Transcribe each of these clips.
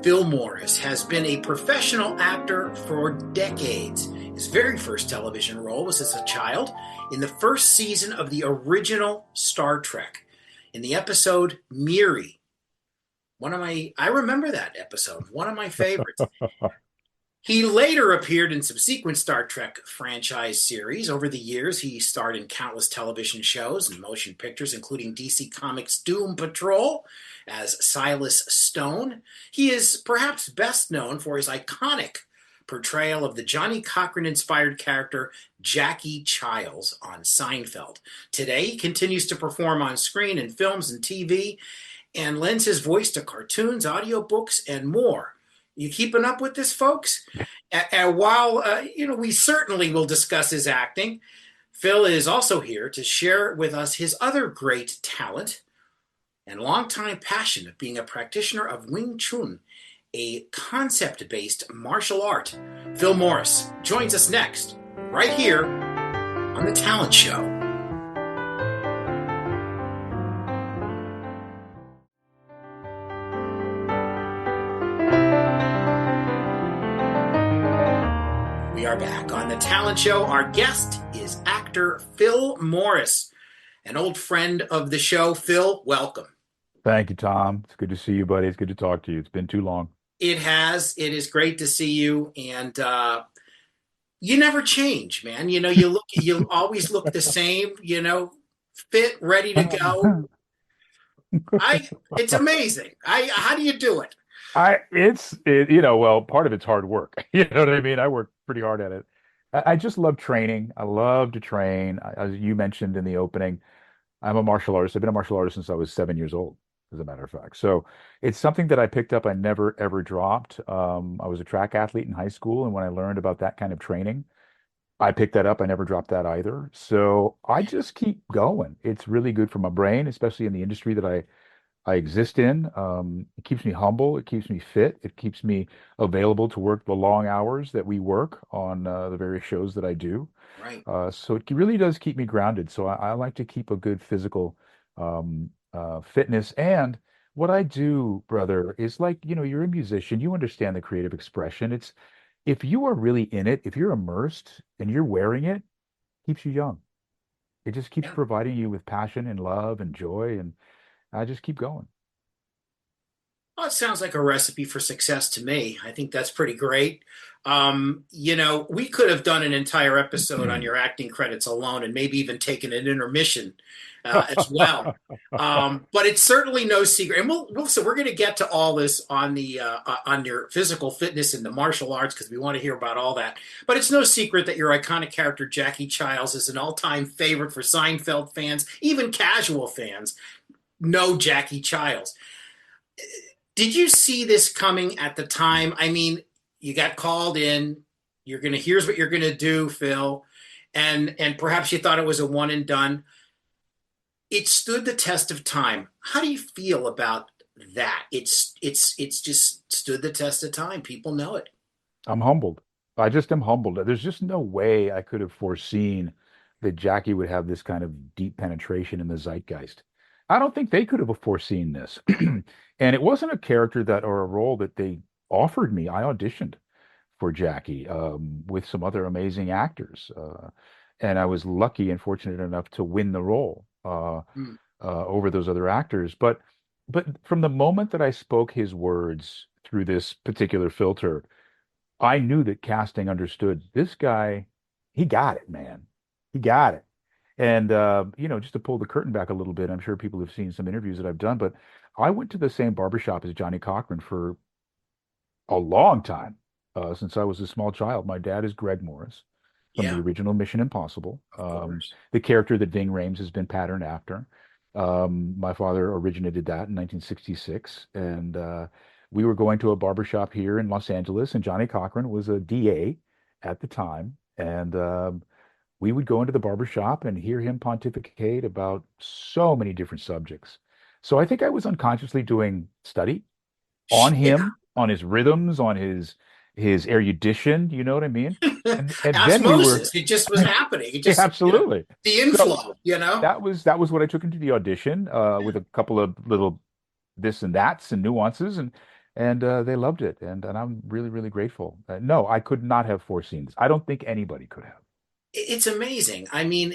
Phil Morris has been a professional actor for decades. His very first television role was as a child in the first season of the original Star Trek in the episode Miri. I remember that episode, one of my favorites. He later appeared in subsequent Star Trek franchise series. Over the years, he starred in countless television shows and motion pictures, including DC Comics' Doom Patrol as Silas Stone. He is perhaps best known for his iconic portrayal of the Johnny Cochrane-inspired character Jackie Chiles on Seinfeld. Today, he continues to perform on screen in films and TV and lends his voice to cartoons, audiobooks, and more. You keeping up with this, folks? And while, we certainly will discuss his acting, Phil is also here to share with us his other great talent and longtime passion of being a practitioner of Wing Chun, a concept-based martial art. Phil Morris joins us next, right here on The Talent Show. We are back on The Talent Show. Our guest is actor Phil Morris, an old friend of the show. Phil, welcome. Thank you, Tom. It's good to see you, buddy. It's good to talk to you. It's been too long. It has. It is great to see you, and you never change, man. You always look the same. Fit, ready to go. It's amazing. How do you do it? Well, part of it's hard work. You know what I mean? I work pretty hard at it. I just love training. I love to train. As you mentioned in the opening, I'm a martial artist. I've been a martial artist since I was 7 years old, as a matter of fact. So it's something that I picked up. I never, ever dropped. I was a track athlete in high school. And when I learned about that kind of training, I picked that up. I never dropped that either. So I just keep going. It's really good for my brain, especially in the industry that I exist in. It keeps me humble. It keeps me fit. It keeps me available to work the long hours that we work on the various shows that I do. Right. So it really does keep me grounded. So I like to keep a good physical fitness. And what I do, brother, is like, you're a musician. You understand the creative expression. It's if you are really in it, if you're immersed and you're wearing it, keeps you young. It just keeps Yeah. providing you with passion and love and joy. And I just keep going. Well, it sounds like a recipe for success to me. I think that's pretty great. We could have done an entire episode on your acting credits alone and maybe even taken an intermission as well. But it's certainly no secret. And so we're going to get to all this on on your physical fitness and the martial arts because we want to hear about all that. But it's no secret that your iconic character, Jackie Chiles, is an all-time favorite for Seinfeld fans, even casual fans know Jackie Chiles. Did you see this coming at the time? I mean, you got called in. Here's what you're gonna do, Phil, and perhaps you thought it was a one and done. It stood the test of time. How do you feel about that? It's just stood the test of time. People know it. I'm humbled. I just am humbled. There's just no way I could have foreseen that Jackie would have this kind of deep penetration in the zeitgeist. I don't think they could have foreseen this. And it wasn't a character that or a role that they offered me. I auditioned for Jackie with some other amazing actors. And I was lucky and fortunate enough to win the role Mm. over those other actors. But from the moment that I spoke his words through this particular filter, I knew that casting understood this guy, he got it, man. He got it. And just to pull the curtain back a little bit, I'm sure people have seen some interviews that I've done, but I went to the same barbershop as Johnny Cochrane for a long time, since I was a small child. My dad is Greg Morris from the Yeah, original Mission Impossible, of course. the character that Ving Rhames has been patterned after. My father originated that in 1966, and we were going to a barbershop here in Los Angeles, and Johnny Cochrane was a DA at the time, and we would go into the barbershop and hear him pontificate about so many different subjects. So I think I was unconsciously doing study on Yeah. him, on his rhythms, on his erudition, you know what I mean? And then we were Osmosis. It just was happening. It yeah, just, absolutely. the So inflow. that was what I took into the audition with a couple of little this and that's and nuances. And and they loved it, and I'm really, really grateful. No, I could not have foreseen this. I don't think anybody could have. It's amazing. I mean,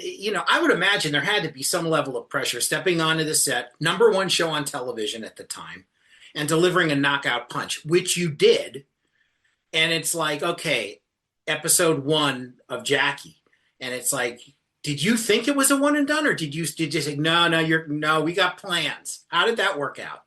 I would imagine there had to be some level of pressure stepping onto the set, number one show on television at the time, and delivering a knockout punch, which you did. And it's like, okay, episode one of Jackie, and it's like, did you think it was a one and done, or did you say no, no, no, we got plans? How did that work out?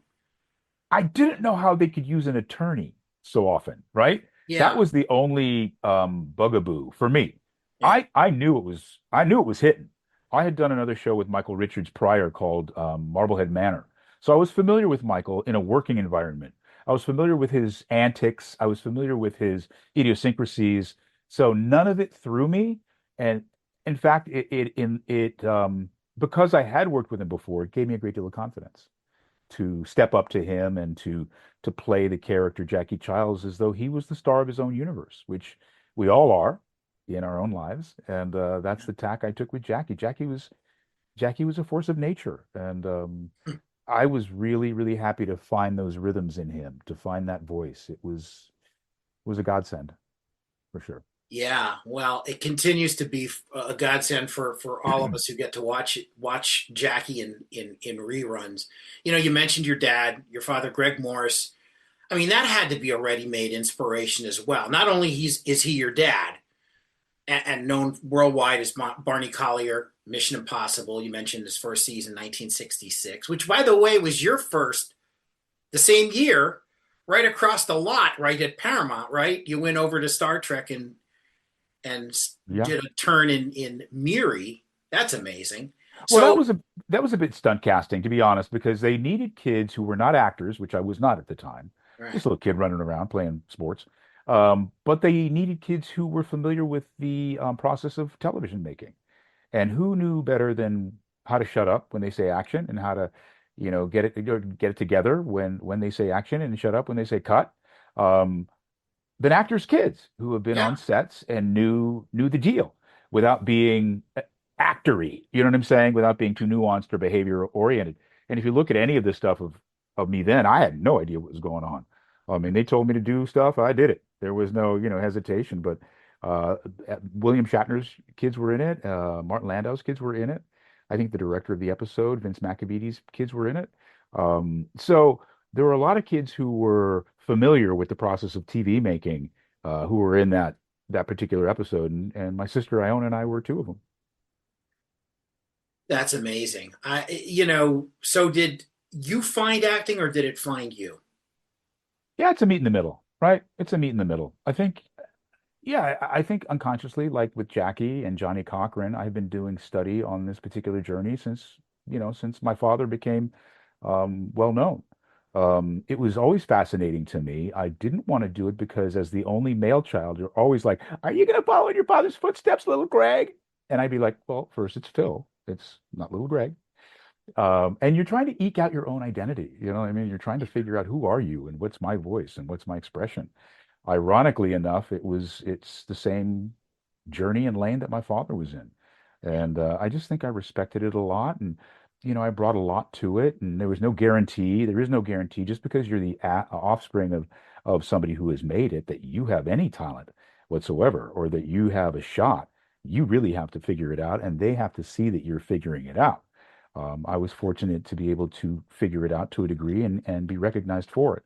I didn't know how they could use an attorney so often, right? That Yeah, was the only bugaboo for me. yeah, I knew it was hitting. I had done another show with Michael Richards prior called Marblehead Manor. So I was familiar with Michael in a working environment. I was familiar with his antics. I was familiar with his idiosyncrasies. So none of it threw me. And in fact, because I had worked with him before, it gave me a great deal of confidence to step up to him and to play the character Jackie Chiles as though he was the star of his own universe, which we all are in our own lives. And that's the tack I took with Jackie. Jackie was a force of nature, and I was really, really happy to find those rhythms in him, to find that voice. It was a godsend for sure. yeah. Well, it continues to be a godsend for all of us who get to watch Jackie in reruns. You mentioned your dad, your father, Greg Morris. I mean, that had to be a ready-made inspiration as well. Not only is he your dad, and known worldwide as Barney Collier, Mission Impossible. You mentioned his first season, 1966, which, by the way, was your first the same year, right across the lot, right at Paramount, right? You went over to Star Trek and Yeah. did a turn in Miri. That's amazing. Well, So, that was a bit stunt casting, to be honest, because they needed kids who were not actors, which I was not at the time, right, just a little kid running around playing sports. But they needed kids who were familiar with the process of television making, and who knew better than how to shut up when they say action, and how to, get it together when they say action, and shut up when they say cut. Um, than actors' kids who have been yeah, on sets and knew the deal without being actory. You know what I'm saying? Without being too nuanced or behavior oriented. And if you look at any of this stuff of me then, I had no idea what was going on. I mean, they told me to do stuff, I did it. There was no, hesitation. But uh, William Shatner's kids were in it. Martin Landau's kids were in it. I think the director of the episode, Vince McAbee's kids were in it. So there were a lot of kids who were familiar with the process of TV making, who were in that particular episode, and my sister Iona and I were two of them. that's amazing. So did you find acting, or did it find you? Yeah, it's a meet in the middle, right? It's a meet in the middle. I think, yeah, I think unconsciously, like with Jackie and Johnny Cochrane, I've been doing study on this particular journey since my father became well known. It was always fascinating to me. I didn't want to do it because, as the only male child, you're always like, "Are you going to follow in your father's footsteps, little Greg?" And I'd be like, "Well, first it's Phil. It's not little Greg." And you're trying to eke out your own identity. You know what I mean? You're trying to figure out who are you and what's my voice and what's my expression. Ironically enough, it's the same journey and lane that my father was in. And I just think I respected it a lot. And, I brought a lot to it. And there was no guarantee. There is no guarantee just because you're the offspring of somebody who has made it that you have any talent whatsoever or that you have a shot. You really have to figure it out. And they have to see that you're figuring it out. I was fortunate to be able to figure it out to a degree and be recognized for it.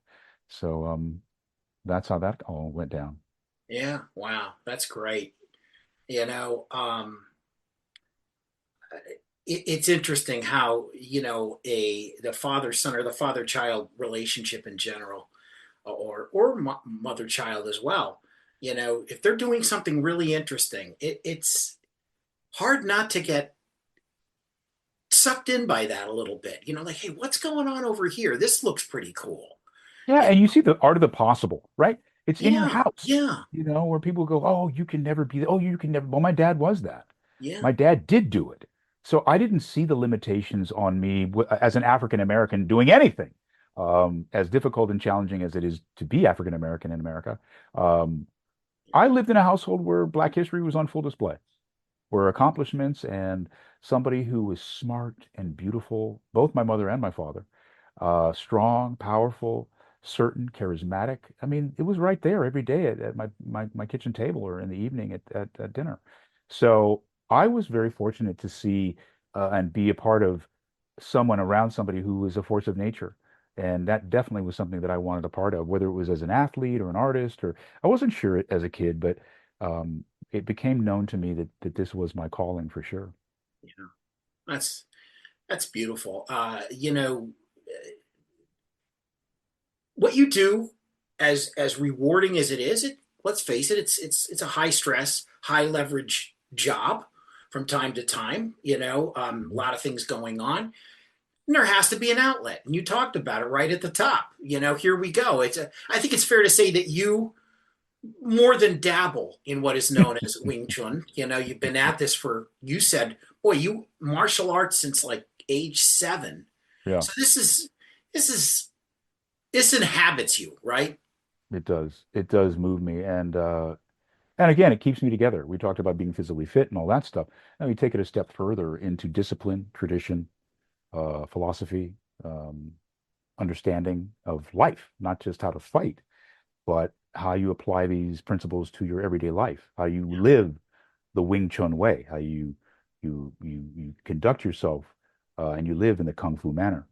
So that's how that all went down. Yeah, wow, that's great. You know, it's interesting how a the father son or the father child relationship in general, or mother child as well. If they're doing something really interesting, it's hard not to get sucked in by that a little bit. Like, hey, what's going on over here? This looks pretty cool. Yeah, Yeah, and you see the art of the possible, right? It's in your yeah, house, yeah, where people go, "Oh, you can never be, oh, you can never." Well, my dad was that. yeah, My dad did do it. So I didn't see the limitations on me as an African American doing anything, as difficult and challenging as it is to be African American in America. Um, I lived in a household where Black history was on full display, where accomplishments and somebody who was smart and beautiful, both my mother and my father, strong, powerful, certain, charismatic. I mean, it was right there every day at my kitchen table or in the evening at dinner. So I was very fortunate to see and be a part of someone around somebody who was a force of nature. And that definitely was something that I wanted a part of, whether it was as an athlete or an artist, or I wasn't sure as a kid, but it became known to me that this was my calling for sure. Yeah, that's that's beautiful. What you do, as rewarding as it is, let's face it, it's a high stress, high leverage job from time to time. A Mhm. lot of things going on. And there has to be an outlet, and you talked about it right at the top. Here we go. I think it's fair to say that you more than dabble in what is known as Wing Chun. You've been at this for, you said, boy, you martial arts since like age 7. Yeah, So this is this inhabits you, right? it does. It does move me, and again, it keeps me together. We talked about being physically fit and all that stuff. Now we take it a step further into discipline, tradition, philosophy, um, understanding of life, not just how to fight, but how you apply these principles to your everyday life, how you live the Wing Chun way, how you conduct yourself and you live in the Kung Fu manner.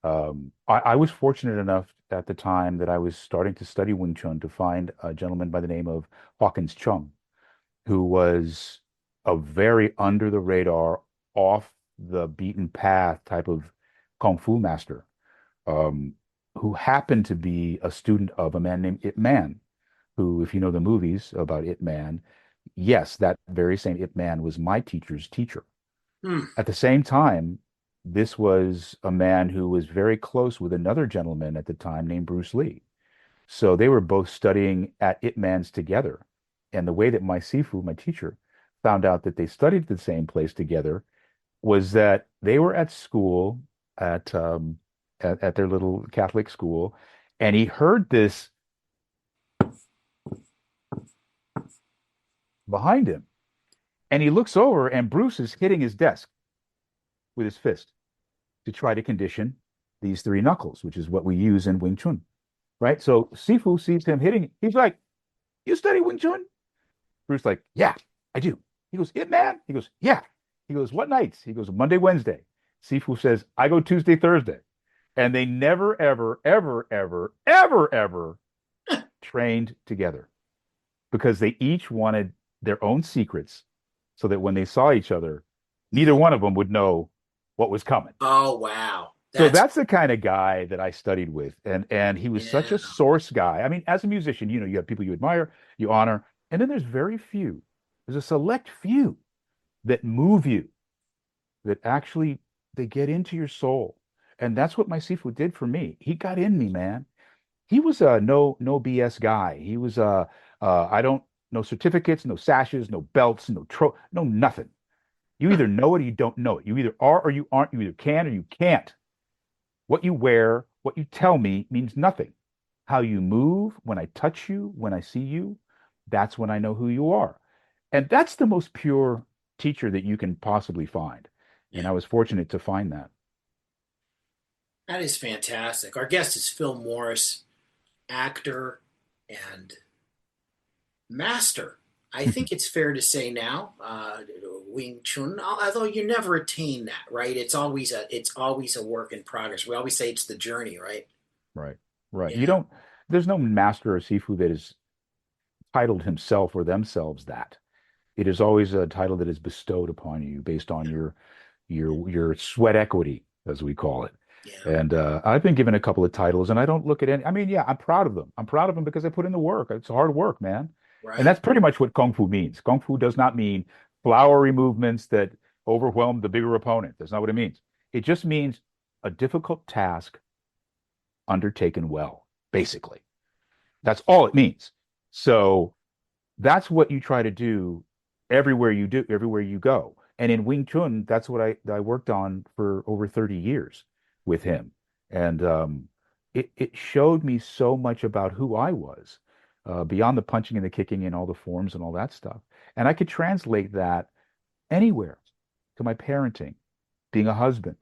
I was fortunate enough at the time that I was starting to study Wing Chun to find a gentleman by the name of Hawkins Chung, who was a very under the radar, off the beaten path type of Kung Fu master, um, who happened to be a student of a man named Ip Man, who, if you know the movies about Ip Man, yes, that very same Ip Man was my teacher's teacher. Hmm. At the same time, this was a man who was very close with another gentleman at the time named Bruce Lee. So they were both studying at Ip Man's together. And the way that my Sifu, my teacher, found out that they studied at the same place together was that they were at school at at their little Catholic school, and he heard this behind him, and he looks over, and Bruce is hitting his desk with his fist to try to condition these three knuckles, which is what we use in Wing Chun, right? So Sifu sees him hitting. He's like, "You study Wing Chun?" Bruce like, "Yeah, I do." He goes, "It man?" He goes, "Yeah." He goes, "What nights?" He goes, "Monday, Wednesday." Sifu says, "I go Tuesday, Thursday." And they never, ever, ever, ever, ever, ever trained together because they each wanted their own secrets so that when they saw each other, neither Yeah. one of them would know what was coming. Oh wow, So that's that's the kind of guy that I studied with. And he was such yeah, a source guy. I mean, as a musician, you have people you admire, you honor, and then there's very few. There's a select few that move you, that actually they get into your soul. And that's what my Sifu did for me. He got in me, man. He was a no BS guy. He was I don't no certificates, no sashes, no belts, no nothing. You either know it or you don't know it. You either are or you aren't. You either can or you can't. What you wear, what you tell me means nothing. How you move, when I touch you, when I see you, that's when I know who you are. And that's the most pure teacher that you can possibly find. And yeah. I was fortunate to find that. That is fantastic. Our guest is Phil Morris, actor and master. I think it's fair to say now, Wing Chun. Although you never attain that, right? It's always a work in progress. We always say it's the journey, right? Right. Right. You Yeah, don't, there's no master of seafood that is titled himself or themselves that. It is always a title that is bestowed upon you based on your sweat equity, as we call it. yeah, And I've been given a couple of titles, and I don't look at any. I mean, yeah, I'm proud of them. I'm proud of them because I put in the work. It's hard work, man. And right. that's pretty much what Kung Fu means. Kung Fu does not mean flowery movements that overwhelm the bigger opponent. That's not what it means. It just means a difficult task undertaken well, basically. That's all it means. So that's what you try to do everywhere you go. And in Wing Chun, that's what I worked on for over 30 years with him. And it showed me so much about who I was, beyond the punching and the kicking and all the forms and all that stuff. And I could translate that anywhere to my parenting, being a husband,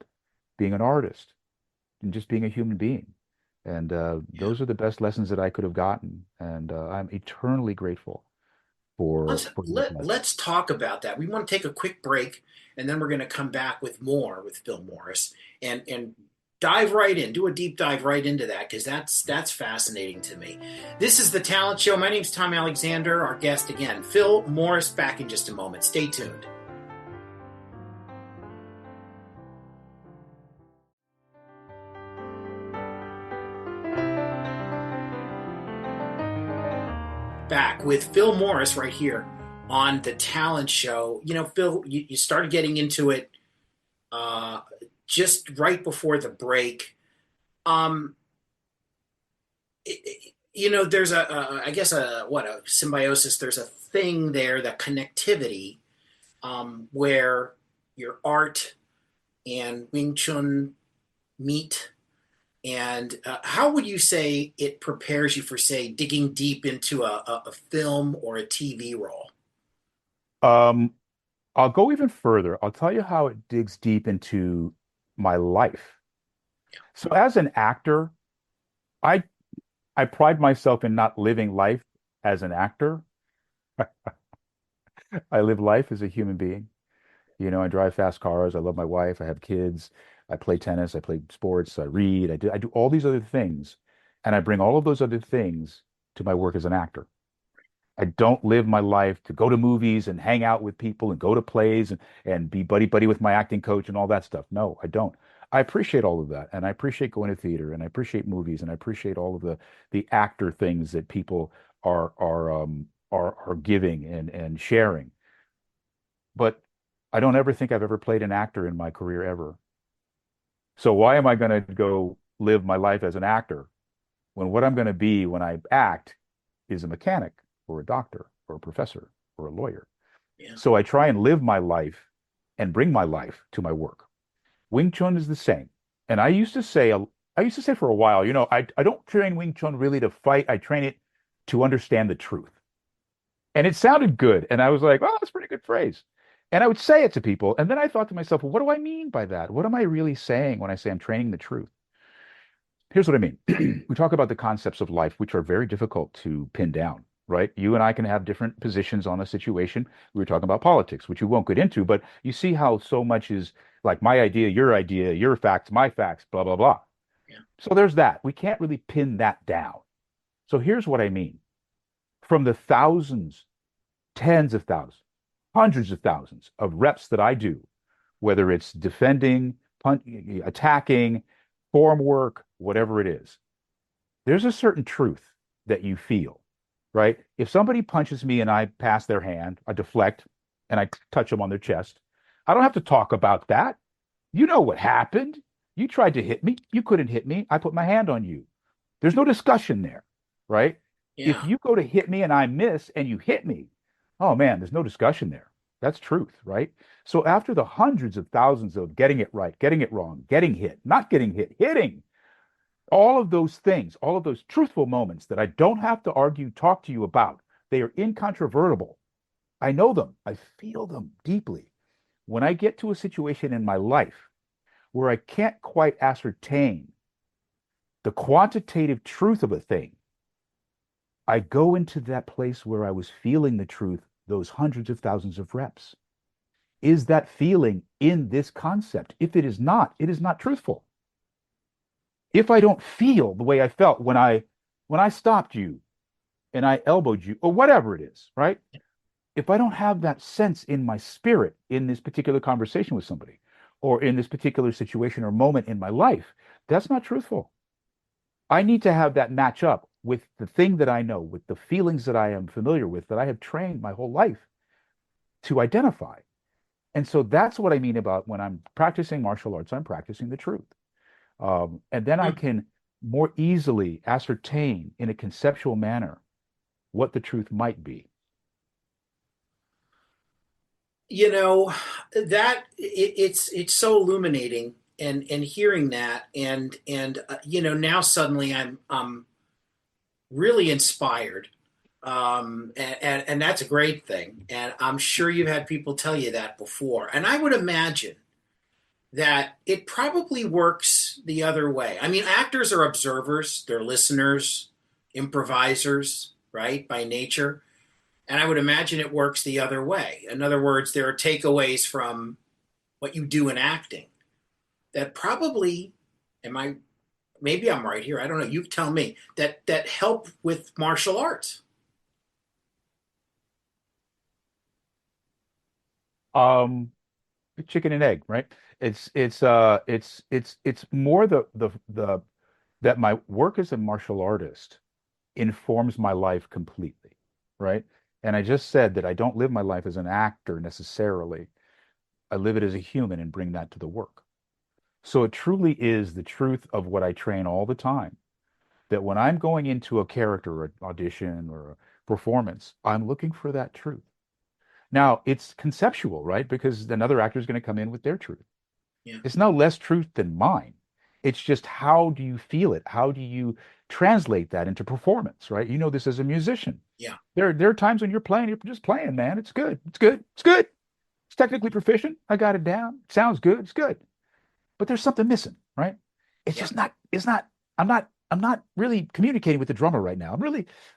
being an artist, and just being a human being. And Yeah. those are the best lessons that I could have gotten. And I'm eternally grateful for those lessons. Let's talk about that. We want to take a quick break, and then we're going to come back with more with Phil Morris and dive right in, do a deep dive right into that because that's fascinating to me. This is the Talent Show. My name's Tom Alexander. Our guest again, Phil Morris. Back in just a moment. Stay tuned. Back with Phil Morris right here on the Talent Show. Phil, you started getting into it uh, just right before the break. Um, there's I guess a symbiosis. There's a thing there, the connectivity, where your art and Wing Chun meet. And how would you say it prepares you for, say, digging deep into a film or a TV role? Um, I'll go even further. I'll tell you how it digs deep into my life. So as an actor, I I pride myself in not living life as an actor. I live life as a human being. I drive fast cars. I love my wife. I have kids. I play tennis. I play sports. I read. I do all these other things, and I bring all of those other things to my work as an actor. I don't live my life to go to movies and hang out with people and go to plays and be buddy buddy with my acting coach and all that stuff. No, I don't. I appreciate all of that, and I appreciate going to theater, and I appreciate movies, and I appreciate all of the actor things that people are giving and sharing. But I don't ever think I've ever played an actor in my career ever. So why am I going to go live my life as an actor when what I'm going to be when I act is a mechanic or a doctor or a professor or a lawyer? Yeah. So I try and live my life and bring my life to my work. Wing Chun is the same. And I used to say for a while, I don't train Wing Chun really to fight. I train it to understand the truth. And it sounded good. And I was like, oh, that's a pretty good phrase. And I would say it to people. And then I thought to myself, well, what do I mean by that? What am I really saying when I say I'm training the truth? Here's what I mean. We talk about the concepts of life, which are very difficult to pin down, right? You and I can have different positions on a situation. We were talking about politics, which we won't get into, but you see how so much is like my idea, your facts, my facts, blah, blah, blah. Yeah. So there's that. We can't really pin that down. So here's what I mean. From the thousands, tens of thousands, hundreds of thousands of reps that I do, whether it's defending, attacking, form work, whatever it is, there's a certain truth that you feel, right? If somebody punches me and I pass their hand, I deflect and I touch them on their chest, I don't have to talk about that. You know what happened. You tried to hit me. You couldn't hit me. I put my hand on you. There's no discussion there, right? If Yeah. you go to hit me and I miss and you hit me, oh man, there's no discussion there. That's truth, right? So after the hundreds of thousands of getting it right, getting it wrong, getting hit, not getting hit, hitting, all of those things, all of those truthful moments that I don't have to argue, talk to you about, they are incontrovertible. I know them. I feel them deeply. When I get to a situation in my life where I can't quite ascertain the quantitative truth of a thing, I go into that place where I was feeling the truth, those hundreds of thousands of reps. Is that feeling in this concept? If it is not truthful. If I don't feel the way I felt when I stopped you and I elbowed you or whatever it is, right? If I don't have that sense in my spirit in this particular conversation with somebody or in this particular situation or moment in my life, that's not truthful. I need to have that match up with the thing that I know, with the feelings that I am familiar with, that I have trained my whole life to identify. And so that's what I mean about when I'm practicing martial arts, I'm practicing the truth. And then I Hmm. can more easily ascertain in a conceptual manner what the truth might be. You know that it's so illuminating, and hearing that, and now suddenly I'm really inspired, and that's a great thing. And I'm sure you've had people tell you that before. And I would imagine that it probably works the other way. I mean, actors are observers, they're listeners, improvisers, right, by nature. And I would imagine it works the other way. In other words, there are takeaways from what you do in acting that probably, am I, maybe I'm right here, I don't know, you tell me, that help with martial arts. Um, Chicken and egg, right? It's more the that my work as a martial artist informs my life completely, right? And I just said that I don't live my life as an actor necessarily. I live it as a human and bring that to the work. So it truly is the truth of what I train all the time, that when I'm going into a character or an audition or a performance, I'm looking for that truth. Now, it's conceptual, right? Because another actor is going to come in with their truth. Yeah. It's no less truth than mine. It's just how do you feel it? How do you translate that into performance, right? You know this as a musician. Yeah. There are times when you're just playing, man. It's good. It's good. It's good. It's technically proficient. I got it down. It sounds good. It's good. But there's something missing, right? It's Yeah. just not, I'm not really communicating with the drummer right now.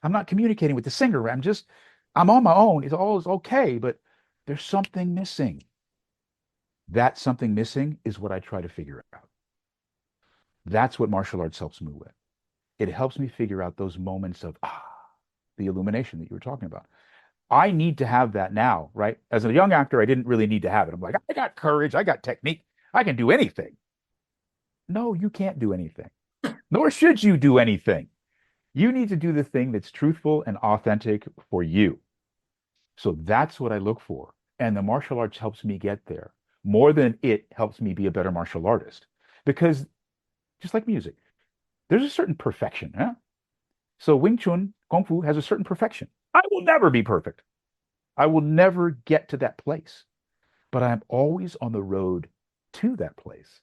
I'm not communicating with the singer. I'm on my own. It's all is okay, but there's something missing. That something missing is what I try to figure out. That's what martial arts helps me with. It helps me figure out those moments of the illumination that you were talking about. I need to have that now, right? As a young actor, I didn't really need to have it. I'm like, I got courage, I got technique, I can do anything. No, you can't do anything, nor should you do anything. You need to do the thing that's truthful and authentic for you. So that's what I look for. And the martial arts helps me get there more than it helps me be a better martial artist. Because just like music, there's a certain perfection. Huh? So Wing Chun, Kung Fu has a certain perfection. I will never be perfect. I will never get to that place, but I'm always on the road to that place.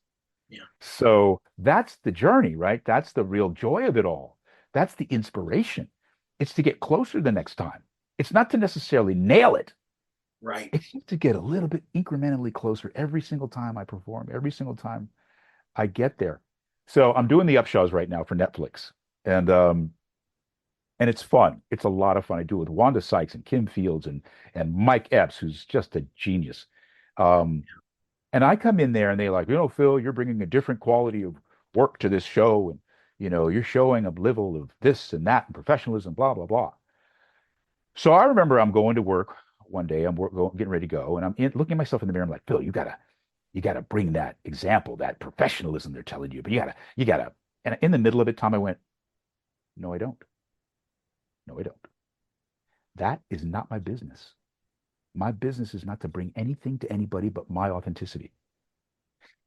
Yeah. So that's the journey, right? That's the real joy of it all. That's the inspiration. It's to get closer the next time. It's not to necessarily nail it. Right. It's just to get a little bit incrementally closer every single time I perform, every single time I get there. So I'm doing the upshaws right now for Netflix. And it's fun. It's a lot of fun. I do it with Wanda Sykes and Kim Fields and Mike Epps, who's just a genius. Um, and I come in there and they like, Phil, you're bringing a different quality of work to this show, and you're showing a level of this and that and professionalism, blah blah blah. So I remember I'm going to work one day. Getting ready to go, and looking at myself in the mirror. I'm like, Phil, you gotta bring that example, that professionalism they're telling you. But you gotta. And in the middle of it, Tom, I went, no, I don't. No, I don't. That is not my business. My business is not to bring anything to anybody but my authenticity.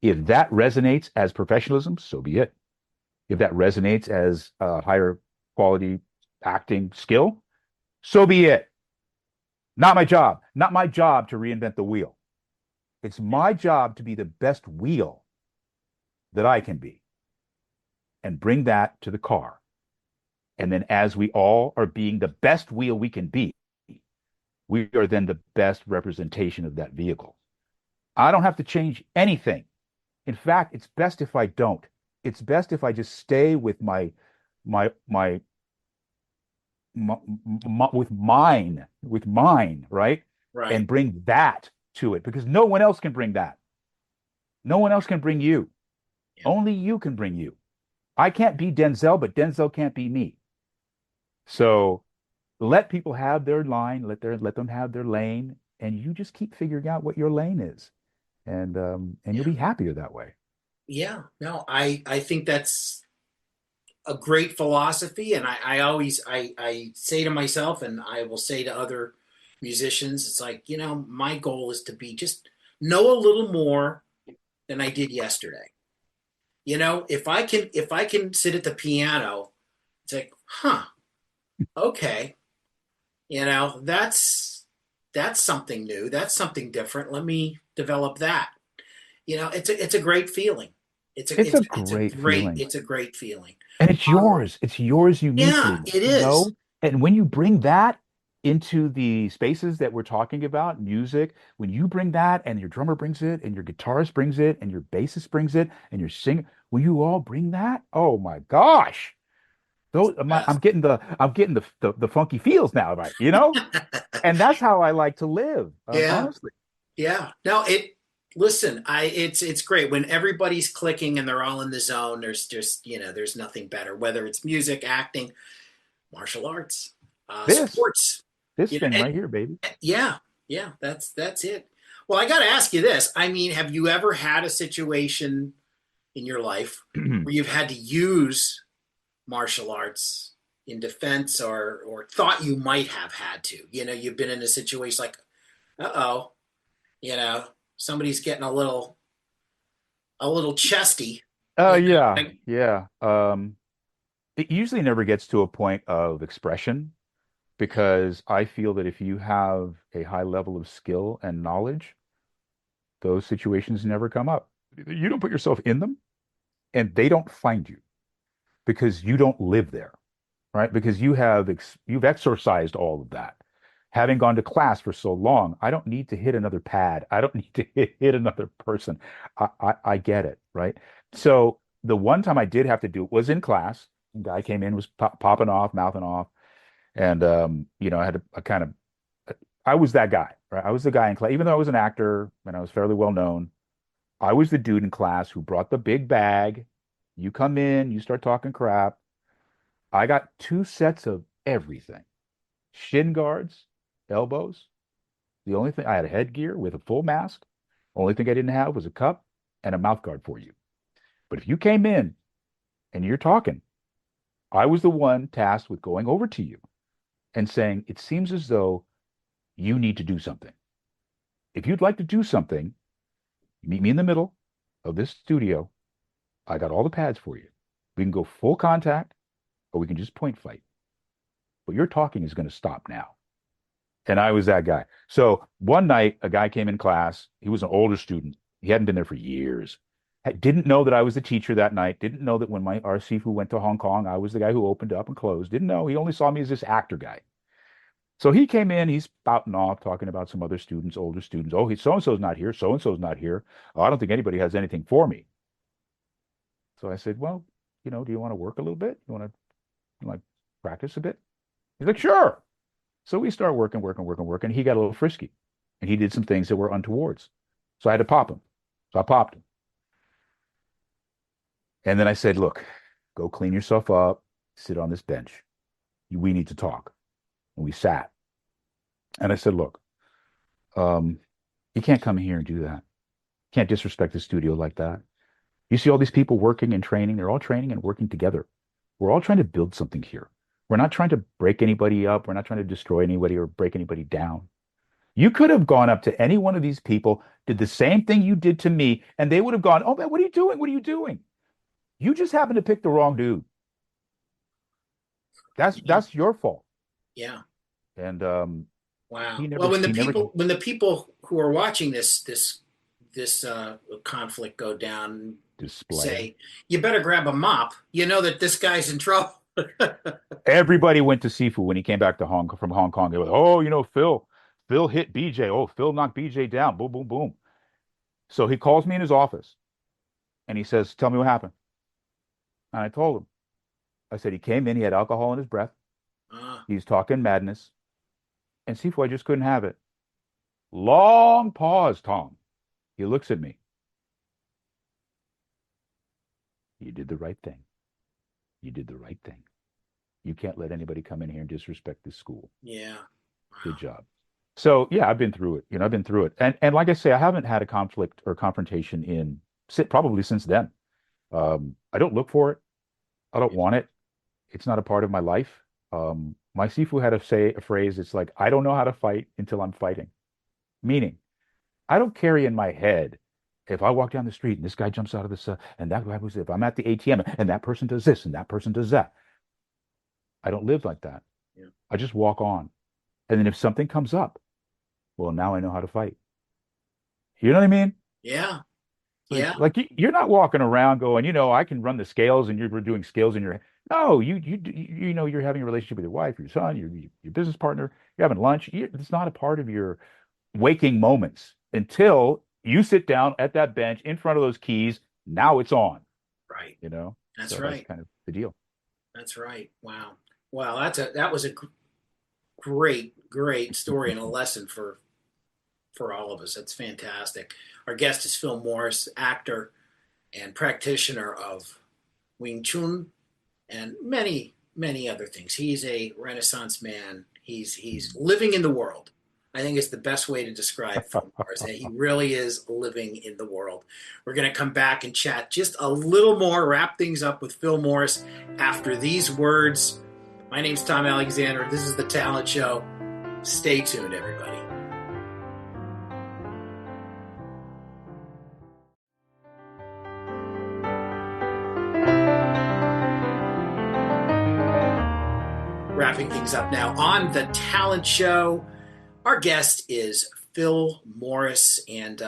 If that resonates as professionalism, so be it. If that resonates as higher quality acting skill, so be it. Not my job. Not my job to reinvent the wheel. It's my job to be the best wheel that I can be and bring that to the car. And then as we all are being the best wheel we can be, we are then the best representation of that vehicle. I don't have to change anything. In fact, it's best if I don't. It's best if I just stay with my, my, with mine, right? Right. And bring that to it because no one else can bring that. No one else can bring you. Yeah. Only you can bring you. I can't be Denzel, but Denzel can't be me. So let people have their line, let them have their lane, and you just keep figuring out what your lane is, and you'll Yeah. be happier that way. Yeah. No, I think that's a great philosophy, and I always I say to myself, and I will say to other musicians, it's like, my goal is to be just know a little more than I did yesterday. If I can sit at the piano, it's like, huh, okay, that's something new, that's something different. Let me develop that. It's a great feeling. It's a It's a it's it's a great great feeling. it's a great feeling. And it's Um, yours. It's yours yeah, uniquely, it is. And when you bring that, into the spaces that we're talking about, music, when you bring that and your drummer brings it and your guitarist brings it and your bassist brings it and your singer, when you all bring that, oh my gosh. Those, Yes. I'm getting the funky feels now, right? You know? And that's how I like to live, Yeah. honestly. Yeah. No, listen, it's great when everybody's clicking and they're all in the zone. There's just, there's nothing better, whether it's music, acting, martial arts, This, sports, this you know, thing and right here, baby. yeah, yeah, that's it. Well, I got to ask you this. I mean, have you ever had a situation in your life where you've had to use martial arts in defense or thought you might have had to? You've been in a situation like, uh-oh, you know, somebody's getting a little chesty. You Yeah, know? yeah. It usually never gets to a point of expression because I feel that if you have a high level of skill and knowledge, those situations never come up. You don't put yourself in them and they don't find you because you don't live there, right? Because you've exercised all of that. Having gone to class for so long, I don't need to hit another pad. I don't need to hit another person. I get it, right? So the one time I did have to do it was in class. A guy came in, was popping off, mouthing off, and I had a kind of I was that guy, right? I was the guy in class, even though I was an actor and I was fairly well known. I was the dude in class who brought the big bag. You come in, you start talking crap. I got two sets of everything: shin guards, elbows. The only thing I had a headgear with a full mask. Only thing I didn't have was a cup and a mouth guard for you. But if you came in and you're talking, I was the one tasked with going over to you and saying, it seems as though you need to do something. If you'd like to do something, meet me in the middle of this studio. I got all the pads for you. We can go full contact or we can just point fight. But your talking is going to stop now. And I was that guy. So one night, a guy came in class. He was an older student. He hadn't been there for years. Didn't know that I was the teacher that night. Didn't know that when our Sifu went to Hong Kong, I was the guy who opened up and closed. Didn't know. He only saw me as this actor guy. So he came in. He's spouting off, talking about some other students, older students. Oh, so and so's not here. So and so's not here. Oh, I don't think anybody has anything for me. So I said, well, do you want to work a little bit? You want to like practice a bit? He's like, sure. So we start working, working, working, working. He got a little frisky and he did some things that were untowards. So I had to pop him. So I popped him. And then I said, look, go clean yourself up, sit on this bench. We need to talk. And we sat. And I said, look, um, you can't come in here and do that. You can't disrespect the studio like that. You see all these people working and training. They're all training and working together. We're all trying to build something here. We're not trying to break anybody up. We're not trying to destroy anybody or break anybody down. You could have gone up to any one of these people, did the same thing you did to me, and they would have gone, oh, man, what are you doing? What are you doing? You just happened to pick the wrong dude. Yeah. That's your fault. Yeah. And Wow. Well, when the he never people who are watching this conflict go down display. say, you better grab a mop. You know that this guy's in trouble. Everybody went to Sifu when he came back to from Hong Kong. They were, oh, Phil hit BJ. Oh, Phil knocked BJ down. Boom, boom, boom. So he calls me in his office and he says, tell me what happened. And I told him. I said he came in, he had alcohol in his breath. Uh, He's talking madness. And Sifu, I just couldn't have it. Long pause, Tom. He looks at me. You did the right thing. You did the right thing. You can't let anybody come in here and disrespect this school. yeah. Good Wow. job. So yeah, I've been through it. I've been through it. And like I say, I haven't had a conflict or confrontation in probably since then. I don't look for it. I don't want it. It's not a part of my life. My Sifu had a phrase. It's like, I don't know how to fight until I'm fighting. Meaning, I don't carry in my head if I walk down the street and this guy jumps out of this, and that guy was, if I'm at the ATM and that person does this and that person does that. I don't live like that. Yeah. I just walk on. And then if something comes up, well, now I know how to fight. You know what I mean? Yeah. Like, Yeah. like you're not walking around going, I can run the scales and you're doing scales in your head. No, you know you're having a relationship with your wife, your son, your business partner. You're having lunch. It's not a part of your waking moments until you sit down at that bench in front of those keys. Now it's on, Right. you know. That's So that's right. kind of the deal. That's right. Wow. Wow. That was a great story and a lesson for all of us. That's fantastic. Our guest is Phil Morris, actor and practitioner of Wing Chun and many other things. He's a Renaissance man. He's living in the world. I think it's the best way to describe Phil Morris. He really is living in the world. We're going to come back and chat just a little more, wrap things up with Phil Morris after these words. My name's Tom Alexander. This is The Talent Show. Stay tuned, everybody. Wrapping things up now on The Talent Show. Our guest is Phil Morris, and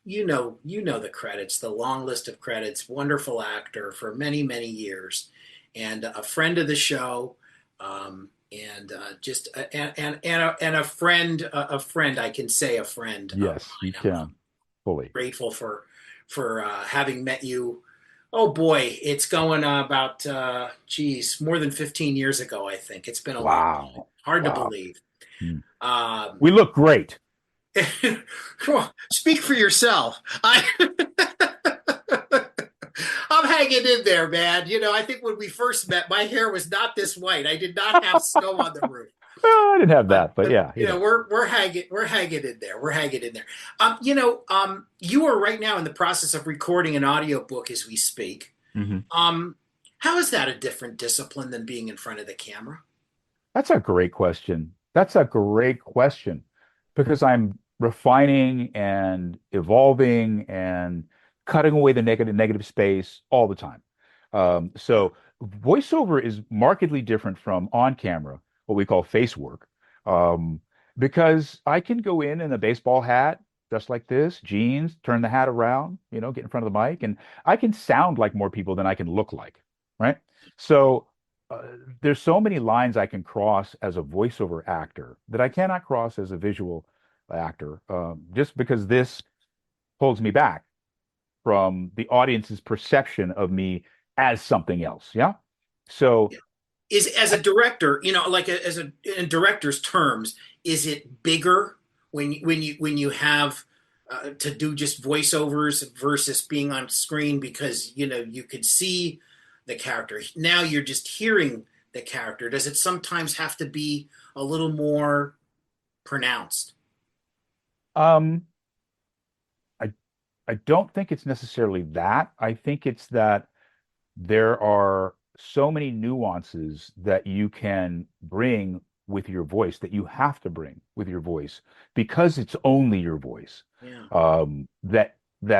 you know the credits, the long list of credits. Wonderful actor for many years, and a friend of the show, and just and a friend, a friend. I can say a friend of Yes, you mine. I'm can fully. grateful for having met you. Oh boy, it's going about geez, more than 15 years ago. I think it's been a long time. Wow. Hard to Wow. believe. Hmm. Um, We look great. Speak for yourself. I'm hanging in there, man. You know, I think when we first met, my hair was not this white. I did not have snow on the roof. Well, I didn't have But that, but yeah, you know, we're hanging in there. We're hanging in there. You are right now in the process of recording an audiobook as we speak. hmm Um, how is that a different discipline than being in front of the camera? That's a great question. That's a great question because I'm refining and evolving and cutting away the negative space all the time. So voiceover is markedly different from on camera, what we call face work, um, because I can go in a baseball hat, just like this, jeans, turn the hat around, get in front of the mic, and I can sound like more people than I can look like, right? So uh, there's so many lines I can cross as a voiceover actor that I cannot cross as a visual actor, just because this holds me back from the audience's perception of me as something else. Yeah. So Is as a director, you know, like as a in director's terms, is it bigger when you have to do just voiceovers versus being on screen because you know you could see the character. Now you're just hearing the character. Does it sometimes have to be a little more pronounced? um, I I don't think it's necessarily that. I think it's that there are so many nuances that you can bring with your voice that you have to bring with your voice because it's only your voice. Yeah, That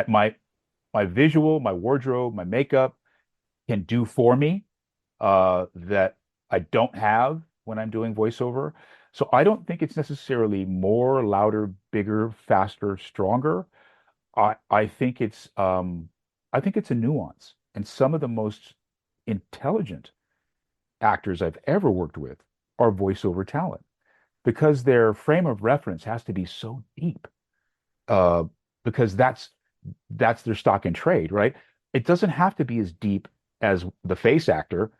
my visual, my wardrobe, my makeup can do for me that I don't have when I'm doing voiceover. So I don't think it's necessarily more, louder, bigger, faster, stronger. I think it's a nuance. And some of the most intelligent actors I've ever worked with are voiceover talent because their frame of reference has to be so deep. Uh, because that's their stock in trade, right? It doesn't have to be as deep as the face actor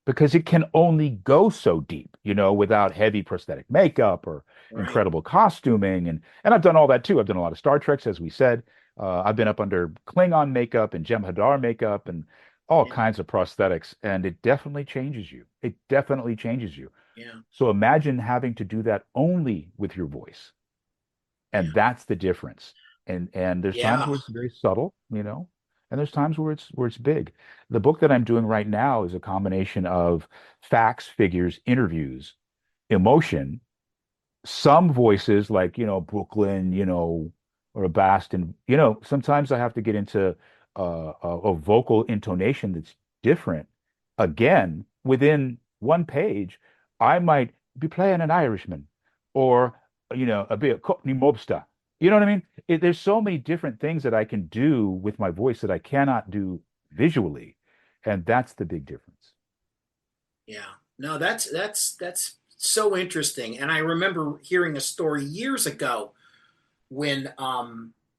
because it can only go so deep, without heavy prosthetic makeup or right. incredible costuming. And I've done all that too. I've done a lot of Star Treks, as we said. I've been up under Klingon makeup and Jem'Hadar makeup and all Yeah, kinds of prosthetics, and it definitely changes you. It definitely changes you. yeah, So imagine having to do that only with your voice, yeah, and that's the difference. And there's times yeah. where it's very subtle, and there's times where it's big. The book that I'm doing right now is a combination of facts, figures, interviews, emotion, some voices like, Brooklyn, or a Baston, sometimes I have to get into a vocal intonation that's different. Again, within one page, I might be playing an Irishman or, a bit of Cockney mobster. You know what I mean? There's so many different things that I can do with my voice that I cannot do visually. And that's the big difference. Yeah. No, that's so interesting. And I remember hearing a story years ago when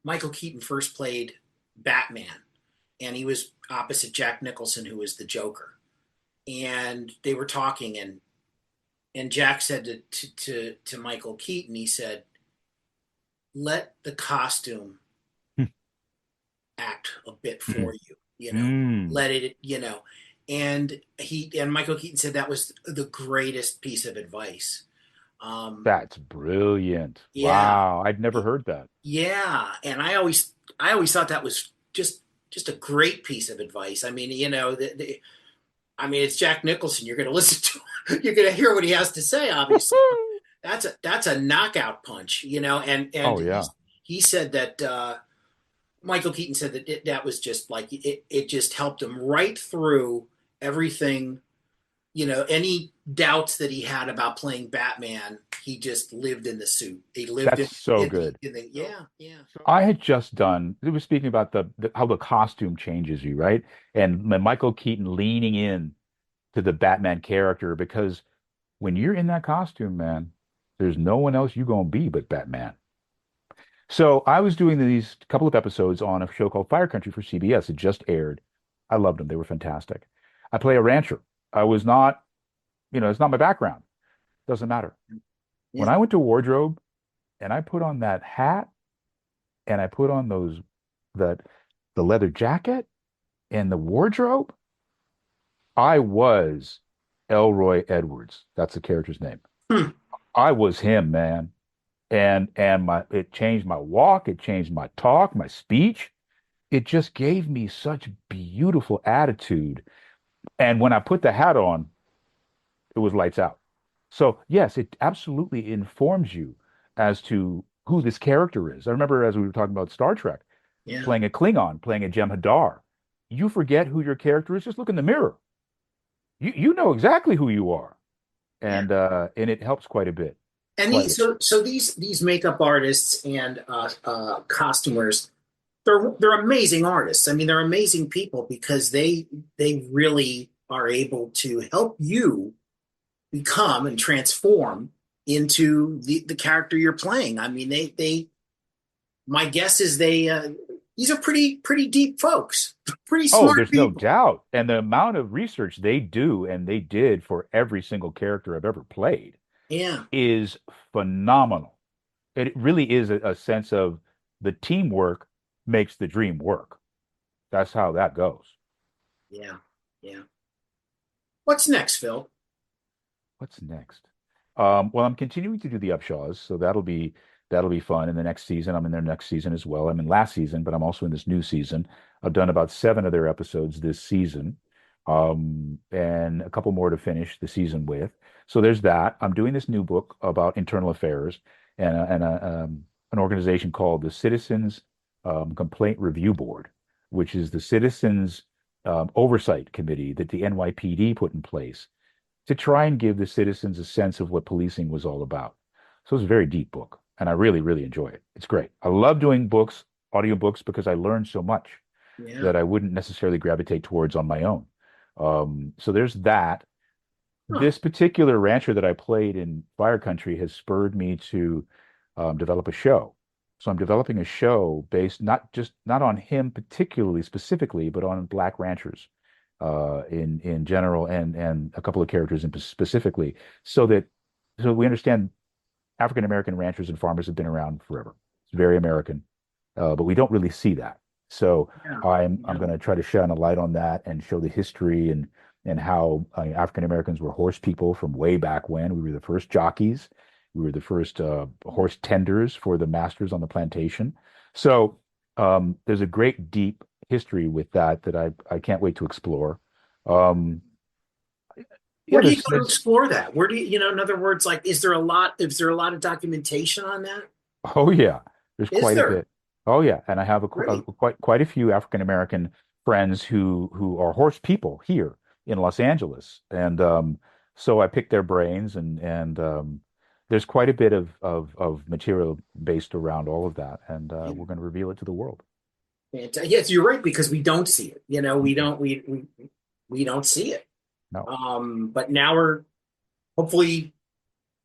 Michael Keaton first played Batman, and he was opposite Jack Nicholson, who was the Joker. And they were talking, and Jack said to Michael Keaton, he said, "Let the costume act a bit for you, Mm, let it, and Michael Keaton said that was the greatest piece of advice. Um, that's brilliant. yeah, Wow, I'd never heard that. yeah, and I always thought that was just a great piece of advice. I mean, I mean, it's Jack Nicholson. You're going to listen to, you're going to hear what he has to say, obviously. But that's a knockout punch, and Oh yeah. he said that Michael Keaton said that that was just like it just helped him right through everything, any doubts that he had about playing Batman. He just lived in the suit. He lived That's in, so in the good. in the yeah, yeah, I had just done, it was speaking about how the costume changes you, right? And Michael Keaton leaning in to the Batman character because when you're in that costume, man, there's no one else you gonna be but Batman. So I was doing these couple of episodes on a show called Fire Country for CBS. It just aired. I loved them. They were fantastic. I play a rancher. I was not, it's not my background. Doesn't matter. When yeah. I went to wardrobe and I put on that hat and I put on that the leather jacket and the wardrobe, I was Elroy Edwards. That's the character's name. Hmm. I was him, man. And my it changed my walk, it changed my talk, my speech. It just gave me such beautiful attitude. And when I put the hat on, it was lights out. So yes, it absolutely informs you as to who this character is. I remember as we were talking about Star Trek, Yeah, playing a Klingon, playing a Jem'Hadar. You forget who your character is, just look in the mirror. You know exactly who you are. yeah. And it helps quite a bit. And Quite a bit. so these makeup artists and costumers, they're amazing artists. I mean, they're amazing people because they really are able to help you become and transform into the character you're playing. I mean, they my guess is these are pretty deep folks, pretty Oh, smart there's no people. doubt. And the amount of research they do and they did for every single character I've ever played Yeah, is phenomenal. It really is a sense of the teamwork makes the dream work. That's how that goes. yeah, yeah. What's next, Phil? What's next? Well, I'm continuing to do the Upshaws, so that'll be fun. In the next season, I'm in their next season as well. I'm in last season, but I'm also in this new season. I've done about seven of their episodes this season, and a couple more to finish the season with. So there's that. I'm doing this new book about internal affairs and an organization called the Citizens Complaint Review Board, which is the Citizens Oversight Committee that the NYPD put in place to try and give the citizens a sense of what policing was all about. So it's a very deep book, and I really, really enjoy it. It's great. I love doing books, audiobooks, because I learn so much Yeah. that I wouldn't necessarily gravitate towards on my own. So there's that. Huh. This particular rancher that I played in Fire Country has spurred me to develop a show. So I'm developing a show based not on him particularly specifically, but on black ranchers in general and a couple of characters in specifically, so we understand African American ranchers and farmers have been around forever. It's very American, but we don't really see that. So Yeah. I'm Yeah. going to try to shine a light on that and show the history and how African Americans were horse people from way back when. We were the first jockeys. We were the first horse tenders for the masters on the plantation. So there's a great deep history with that I can't wait to explore. Um, yeah, Where do you go to there's explore that? Where do in other words, like, is there a lot of documentation on that? oh yeah, there's Is quite a there? bit. Oh yeah, and I have Great. quite a few African American friends who are horse people here in Los Angeles, and so I pick their brains, and there's quite a bit of material based around all of that, and Yeah. we're going to reveal it to the world. Yes, you're right because we don't see it. We Mm-mm. don't we don't see it. No, But now we're hopefully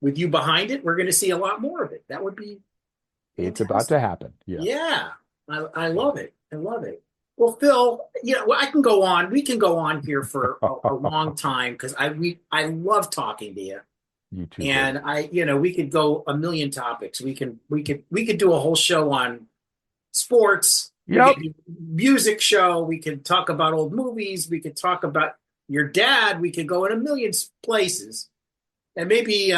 with you behind it, we're going to see a lot more of it. That would be it's about to fantastic. happen. Yes. Yeah, I love it. I love it. Well, Phil, I can go on. We can go on here for a long time because I love talking to you, You too, Chris. and we could go a million topics. We could do a whole show on sports. We could Yep. do music show. We could talk about old movies. We could talk about your dad. We could go in a million places, and maybe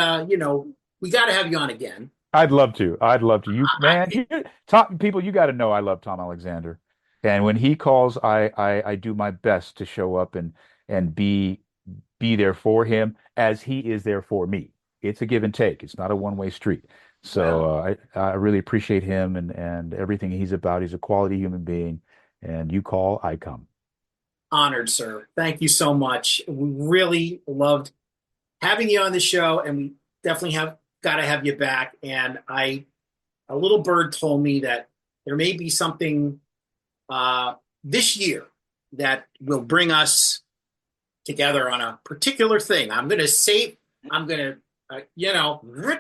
we got to have you on again. I'd love to. I'd love to. You man, I, Tom, people, you got to know I love Tom Alexander. And when he calls, I do my best to show up and be there for him as he is there for me. It's a give and take. It's not a one-way street. So well, I really appreciate him and everything he's about. He's a quality human being. And you call, I come. honored, sir. Thank you so much. We really loved having you on the show, and we definitely have got to have you back. And a little bird told me that there may be something this year that will bring us together on a particular thing. I'm going to say, I'm going to,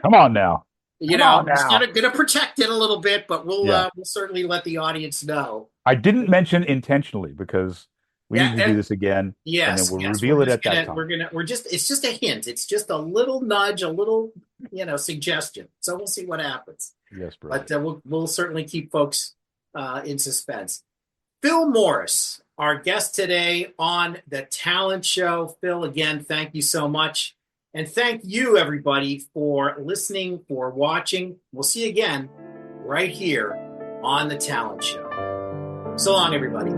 Come on now. Come on I'm just now. gonna protect it a little bit, but Yeah. we'll certainly let the audience know. I didn't mention intentionally because we Yeah, need to do this again and then yes, we'll yes. We're reveal it just at that gonna time. we're just it's just a hint. It's just a little nudge, a little suggestion. So we'll see what happens. Yes, brother. But we'll certainly keep folks in suspense. Phil Morris, our guest today on the Talent Show. Phil, again, thank you so much. And thank you, everybody, for listening, for watching. We'll see you again right here on the Talent Show. So long, everybody.